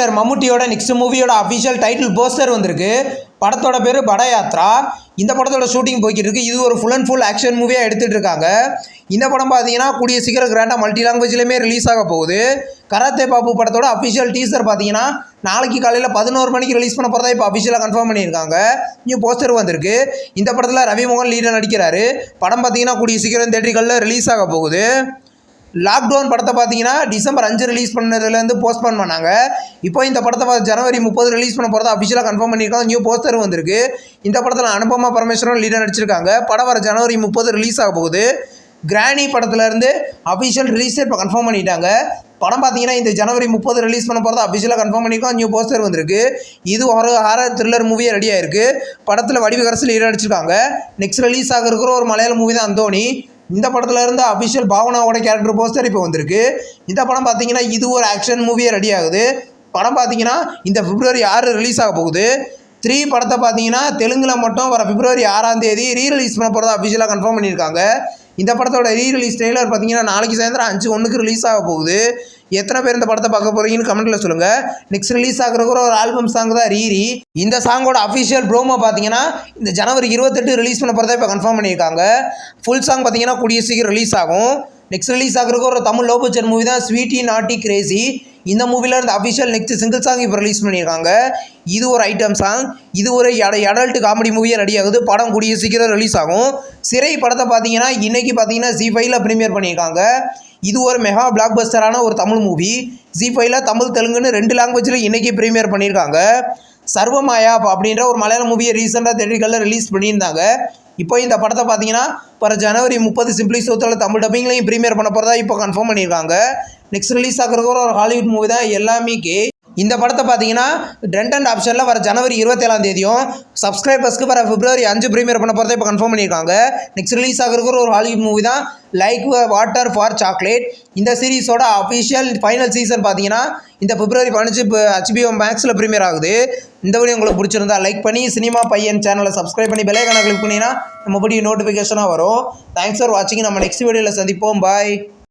Actor மம்முட்டியோட next மூவியோட official title poster வந்திருக்கு. படத்தோட பேர் படயாத்ரா. இந்த படத்தோட ஷூட்டிங் போய்கிட்டு இருக்கு. இது ஒரு ஃபுல் அண்ட் ஃபுல் ஆக்ஷன் மூவியாக எடுத்துகிட்டு இருக்காங்க. இந்த படம் பார்த்தீங்கன்னா கூடிய சீக்கிரம் கிராண்டாக மல்டி லாங்குவேஜ்லேயுமே ரிலீஸ் ஆக போகுது. கராத்தே பாபு படத்தோட அஃபிஷியல் டீசர் பார்த்தீங்கன்னா நாளைக்கு காலையில் 11 மணிக்கு ரிலீஸ் பண்ண போகிறதா இப்போ அஃபிஷியலாக கன்ஃபார்ம் பண்ணியிருக்காங்க. நியூ போஸ்டர் வந்திருக்கு. இந்த படத்தில் ரவி மோகன் லீடர் நடிக்கிறாரு. படம் பார்த்தீங்கன்னா கூடிய சீக்கிரம் தேட்டர்களில் ரிலீஸ் ஆக போகுது. லாக்டவுன் படத்தை பார்த்தீங்கன்னா டிசம்பர் 5 ரிலீஸ் பண்ணதுலேருந்து போஸ்ட்போன் பண்ணாங்க. இப்போ இந்த படத்தை ஜனவரி 30 ரிலீஸ் பண்ண போகிறதா அஃபிஷியலாக கன்ஃபார்ம் பண்ணியிருக்காங்க. நியூ போஸ்டர் வந்திருக்கு. இந்த படத்தில் அனுபமா பரமேஸ்வரன் லீடர் நடிச்சிருக்காங்க. படம் வர ஜனவரி 30 ரிலீஸ் ஆக போகுது. கிராணி படத்துலேருந்து அஃபிஷியல் ரிலீஸ் இப்போ கன்ஃபார்ம் பண்ணிட்டாங்க. படம் பார்த்தீங்கன்னா இந்த ஜனவரி 30 ரிலீஸ் பண்ண போகிறதா அஃபிஷியலாக கன்ஃபார்ம் பண்ணியிருக்கோம். நியூ போஸ்டர் வந்திருக்கு. இது ஒரு ஹாரர் த்ரில்லர் மூவியாக ரெடி ஆயிருக்கு. படத்தில் வடிவகரசு லீடர் நடிச்சிருக்காங்க. நெக்ஸ்ட் ரிலீஸ் ஆக இருக்கிற ஒரு மலையாள மூவி தான் அந்தோணி. இந்த படத்தில் இருந்து அஃபிஷியல் பாவனாவோட கேரக்டர் போஸ்டர் இப்போ வந்திருக்கு. இந்த படம் பார்த்தீங்கன்னா இது ஒரு ஆக்ஷன் மூவியாக ரெடி ஆகுது. படம் பார்த்தீங்கன்னா இந்த பிப்ரவரி 6 ரிலீஸ் ஆக போகுது. 3 படத்தை பார்த்தீங்கன்னா தெலுங்கில் மட்டும் வர பிப்ரவரி 6ஆம் தேதி ரீரிலீஸ் பண்ண போகிறதா அஃபிஷியலாக கன்ஃபார்ம் பண்ணியிருக்காங்க. இந்த படத்தோட ரீரிலீஸ் ட்ரெய்லர் பார்த்தீங்கன்னா நாளைக்கு சாயந்தரம் 5:01 ரிலீஸ் ஆக போகுது. எத்தனை பேர் இந்த படத்தை பார்க்க போகிறீங்கன்னு கமெண்ட்டில் சொல்லுங்கள். நெக்ஸ்ட் ரிலீஸ் ஆகிற ஒரு ஆல்பம் சாங் தான் ரீரி. இந்த சாங்கோட அஃபிஷியல் ப்ரோமோ பார்த்தீங்கன்னா இந்த ஜனவரி 28 ரிலீஸ் பண்ண போகிறதா இப்போ கன்ஃபார்ம் பண்ணியிருக்காங்க. ஃபுல் சாங் பார்த்தீங்கன்னா கூடிய சீக்கிரம் ரிலீஸ் ஆகும். நெக்ஸ்ட் ரிலீஸ் ஆகிற ஒரு தமிழ் லோ பட்ஜெட் மூவி தான் ஸ்வீட்டி நாட்டி கிரேசி. இந்த மூவியில் இருந்த அஃபிஷியல் நெக்ஸ்ட் சிங்கிள் சாங் இப்போ ரிலீஸ் பண்ணியிருக்காங்க. இது ஒரு ஐட்டம் சாங். இது ஒரு அடல்ட் காமெடி மூவியாக ரெடி ஆகுது. படம் கூடிய சீக்கிரம் ரிலீஸ் ஆகும். சிறை படத்தை பார்த்தீங்கன்னா இன்றைக்கி பார்த்தீங்கன்னா ZEE5ல ப்ரீமியர் பண்ணியிருக்காங்க. இது ஒரு மெகா பிளாக் பஸ்டரான ஒரு தமிழ் மூவி. ZEE5ல தமிழ் தெலுங்குன்னு 2 லாங்குவேஜில் இன்றைக்கி ப்ரீமியர் பண்ணியிருக்காங்க. சர்வமாயா அப்படின்ற ஒரு மலையாள மூவியை ரீசெண்டாக தேட்டர்களில் ரிலீஸ் பண்ணியிருந்தாங்க. இப்போ இந்த படத்தை பார்த்தீங்கன்னா வர ஜனவரி 30 சிம்பிளி சவுத்தில் தமிழ் டப்பிங்லையும் ப்ரீமியர் பண்ண போகிறதா இப்போ கன்ஃபார்ம் பண்ணியிருக்காங்க. நெக்ஸ்ட் ரிலீஸ் ஆகிற ஒரு ஹாலிவுட் மூவி தான் எல்லாமே கே. இந்த படத்தை பார்த்தீங்கன்னா ரெண்ட் அண்ட் ஆப்ஷனில் வர ஜனவரி 27ஆம் தேதியும் சப்ஸ்கிரைபர்ஸ்க்கு வர பிப்ரவரி 5 ப்ரீமியர் பண்ண போகிறத இப்போ கன்ஃபார்ம் பண்ணியிருக்காங்க. நெக்ஸ்ட் ரிலீஸ் ஆகிற ஒரு ஹாலிவுட் மூவி தான் லைக் வாட்டர் ஃபார் சாக்லேட். இந்த சீரீஸோட அஃபிஷியல் ஃபைனல் சீசன் பார்த்தீங்கன்னா இந்த பிப்ரவரி 15 HBO Maxல ப்ரீமியர் ஆகுது. இந்த வீடியோ உங்களுக்கு பிடிச்சிருந்தா லைக் பண்ணி சினிமா பையன் சேனலை சப்ஸ்கிரைப் பண்ணி பெல் ஐகானை கிளிக் பண்ணிங்கன்னா நம்ம வீடியோ நோட்டிஃபிகேஷனாக வரும். தேங்க்ஸ் ஃபார் வாட்சிங். நம்ம நெக்ஸ்ட் வீடியோவில் சந்திப்போம். பாய்.